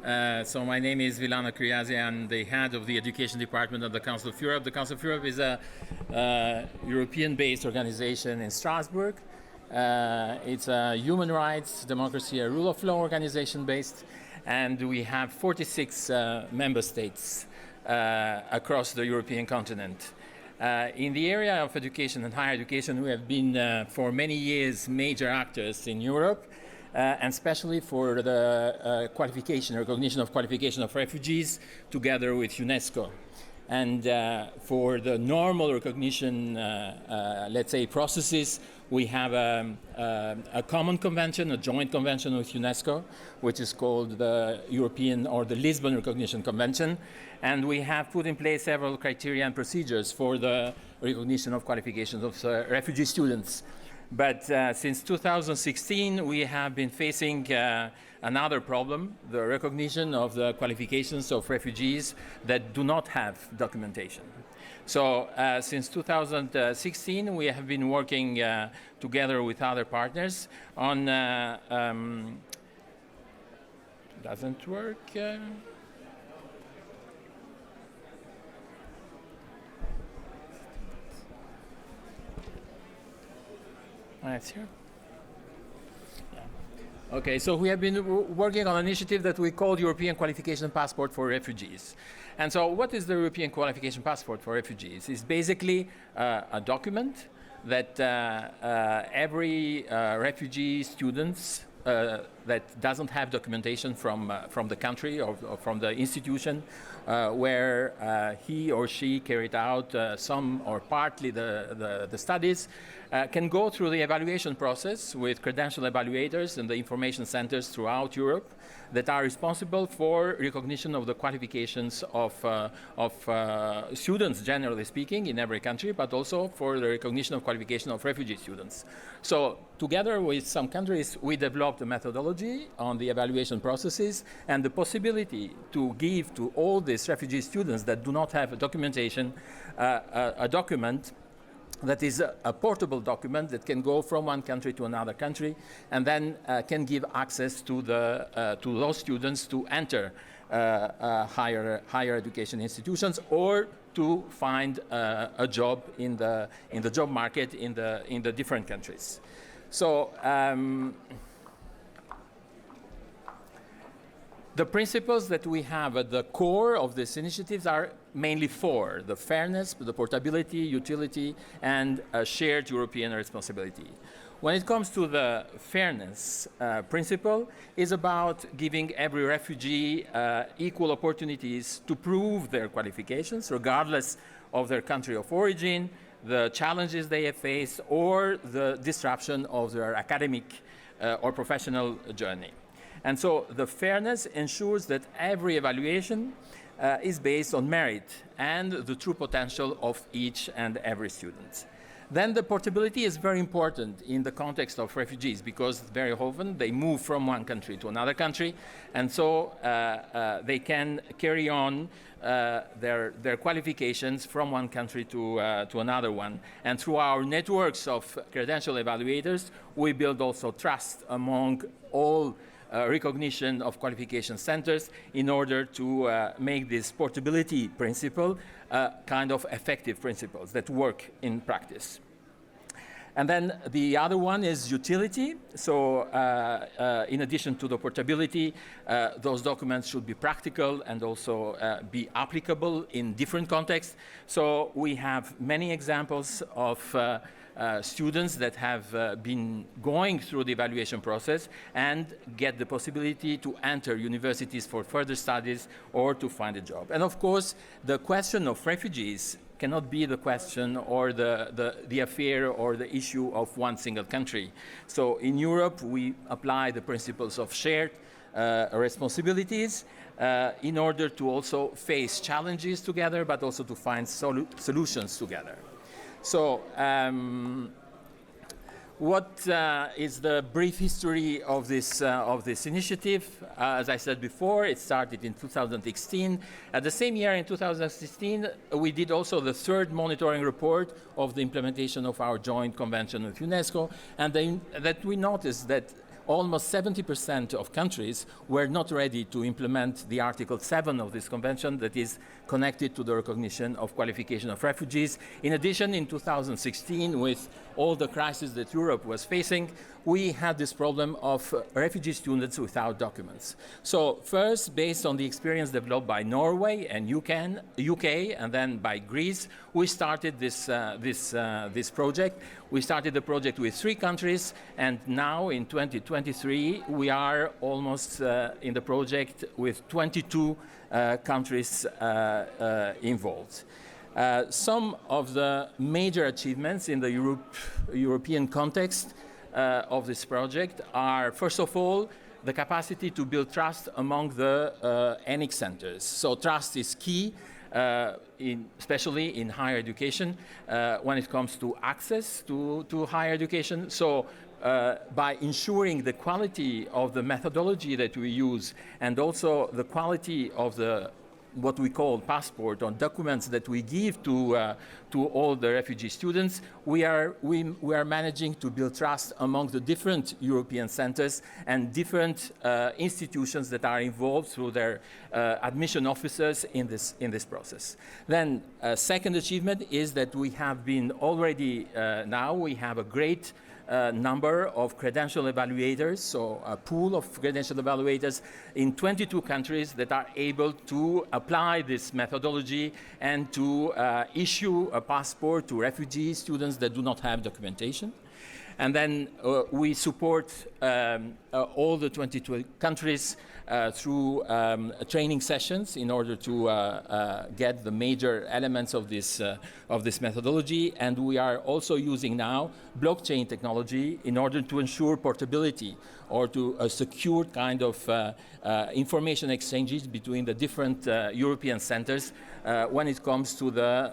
So my name is Villano Qiriazi. I'm the head of the Education Department of the Council of Europe. The Council of Europe is a European-based organization in Strasbourg. It's a human rights, democracy, and rule of law organization based, and we have 46 member states across the European continent. In the area of education and higher education, we have been for many years major actors in Europe. And especially for the recognition of qualification of refugees together with UNESCO. And for the normal recognition, let's say, processes, we have a common convention, a joint convention with UNESCO, which is called the European or the Lisbon Recognition Convention. And we have put in place several criteria and procedures for the recognition of qualifications of refugee students. But since 2016, we have been facing another problem, the recognition of the qualifications of refugees that do not have documentation. So since 2016, we have been working together with other partners on, doesn't work. It's here. Yeah. Okay, so we have been working on an initiative that we called European Qualification Passport for Refugees. And so what is the European Qualification Passport for Refugees? It's basically a document that every refugee student that doesn't have documentation from the country or from the institution where he or she carried out some or partly the studies can go through the evaluation process with credential evaluators and the information centers throughout Europe that are responsible for recognition of the qualifications of students, generally speaking, in every country, but also for the recognition of qualification of refugee students. So together with some countries, we developed a methodology on the evaluation processes and the possibility to give to all these refugee students that do not have a documentation, a document that is a portable document that can go from one country to another country and then can give access to those students to enter higher education institutions or to find a job in the job market in the different countries. So the principles that we have at the core of these initiatives are mainly four: the fairness, the portability, utility, and a shared European responsibility. When it comes to the fairness principle, is about giving every refugee equal opportunities to prove their qualifications, regardless of their country of origin, the challenges they have faced, or the disruption of their academic or professional journey. And so the fairness ensures that every evaluation is based on merit and the true potential of each and every student. Then the portability is very important in the context of refugees because very often they move from one country to another country, and so they can carry on their qualifications from one country to another one. And through our networks of credential evaluators, we build also trust among all recognition of qualification centers in order to make this portability principle kind of effective principles that work in practice. And then the other one is utility. So in addition to the portability, those documents should be practical and also be applicable in different contexts. So we have many examples of students that have been going through the evaluation process and get the possibility to enter universities for further studies or to find a job. And of course, the question of refugees cannot be the question or the affair or the issue of one single country. So in Europe, we apply the principles of shared responsibilities in order to also face challenges together, but also to find solutions together. So what is the brief history of this initiative? As I said before, it started in 2016. At the same year, in 2016, we did also the third monitoring report of the implementation of our joint convention with UNESCO, and that we noticed that almost 70% of countries were not ready to implement the Article 7 of this convention that is connected to the recognition of qualification of refugees. In addition, in 2016, with all the crises that Europe was facing, we had this problem of refugee students without documents. So first, based on the experience developed by Norway and UK, and then by Greece, we started this project. We started the project with 3 countries, and now in 2023, we are almost in the project with 22 countries involved. Some of the major achievements in the European context of this project are, first of all, the capacity to build trust among the ENIC centers. So trust is key, especially in higher education, when it comes to access to higher education. So by ensuring the quality of the methodology that we use and also the quality of the what we call passport or documents that we give to all the refugee students, we are managing to build trust among the different European centers and different institutions that are involved through their admission officers in this process. Then second achievement is that we have been already now we have a great number of credential evaluators, so a pool of credential evaluators in 22 countries that are able to apply this methodology and to issue a passport to refugee students that do not have documentation. And then we support all the 22 countries through training sessions in order to get the major elements of this methodology. And we are also using now blockchain technology in order to ensure portability or to a secure kind of information exchanges between the different European centers when it comes to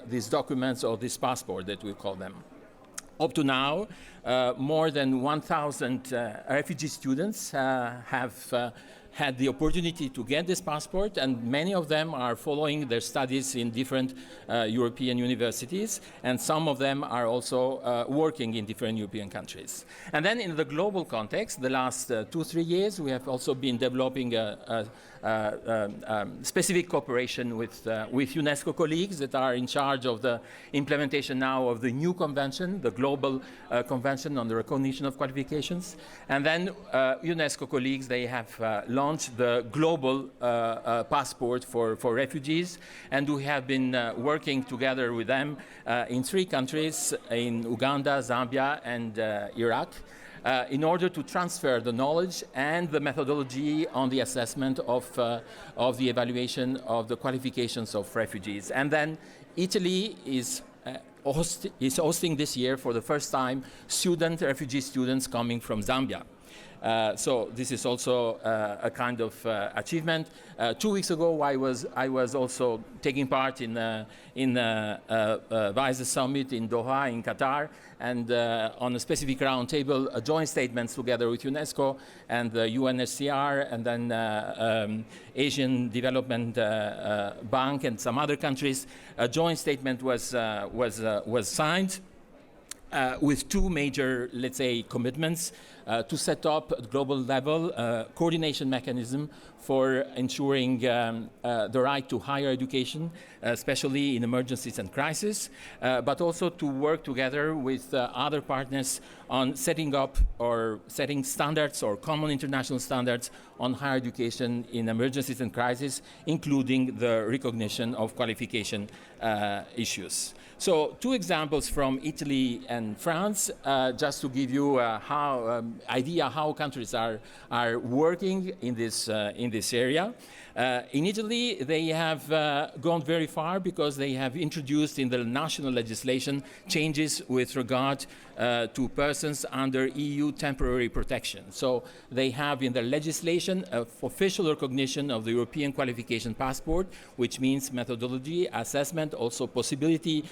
these documents or this passport that we call them. Up to now, more than 1,000 refugee students have had the opportunity to get this passport, and many of them are following their studies in different European universities, and some of them are also working in different European countries. And then in the global context, the last 2-3 years, we have also been developing a specific cooperation with UNESCO colleagues that are in charge of the implementation now of the new convention, the Global Convention on the Recognition of Qualifications. And then UNESCO colleagues, they have launched the Global Passport for refugees, and we have been working together with them in 3 countries, in Uganda, Zambia, and Iraq. In order to transfer the knowledge and the methodology on the assessment of the evaluation of the qualifications of refugees. And then Italy is hosting this year for the first time refugee students coming from Zambia. So this is also a kind of achievement. 2 weeks ago, I was also taking part in Visa Summit in Doha, in Qatar, and on a specific roundtable, a joint statement together with UNESCO and the UNHCR, and then Asian Development Bank and some other countries. A joint statement was signed. With 2 major, let's say, commitments to set up at global level a coordination mechanism for ensuring the right to higher education, especially in emergencies and crises, but also to work together with other partners on setting up or setting standards or common international standards on higher education in emergencies and crises, including the recognition of qualification issues. So 2 examples from Italy and France, just to give you idea how countries are working in this area. In Italy, they have gone very far because they have introduced in the national legislation changes with regard to persons under EU temporary protection. So they have in their legislation official recognition of the European qualification passport, which means methodology, assessment, also possibility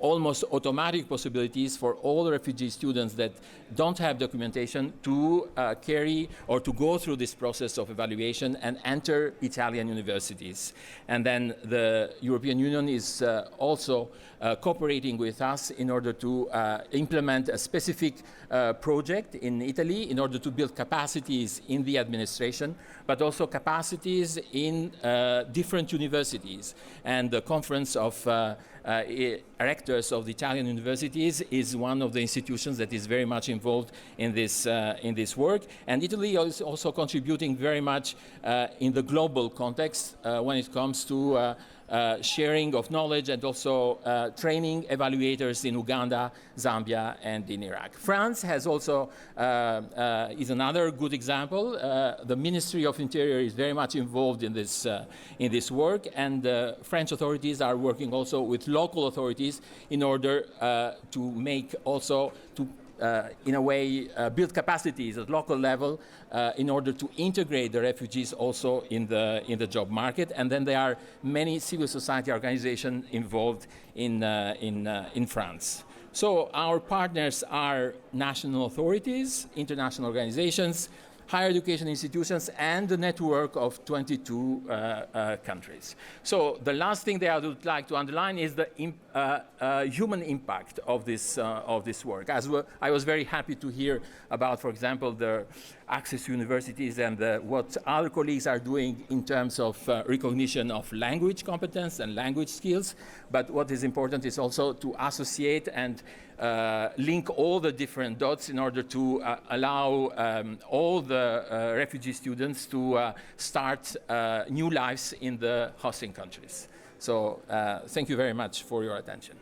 almost automatic possibilities for all refugee students that don't have documentation to carry or to go through this process of evaluation and enter Italian universities. And then the European Union is also cooperating with us in order to implement a specific project in Italy in order to build capacities in the administration, but also capacities in different universities. And the Conference of Rectors of the Italian universities is one of the institutions that is very much involved in this work. And Italy is also contributing very much in the global context when it comes to sharing of knowledge and also training evaluators in Uganda, Zambia, and in Iraq. France has also is another good example. The Ministry of Interior is very much involved in this work, and the French authorities are working also with local authorities in order to make also in a way, build capacities at local level in order to integrate the refugees also in the job market. And then there are many civil society organizations involved in France. So our partners are national authorities, international organizations, higher education institutions, and the network of 22 countries. So the last thing that I would like to underline is the human impact of this work. As well, I was very happy to hear about, for example, the access to universities and what other colleagues are doing in terms of recognition of language competence and language skills. But what is important is also to associate and link all the different dots in order to allow all the refugee students to start new lives in the hosting countries. So thank you very much for your attention.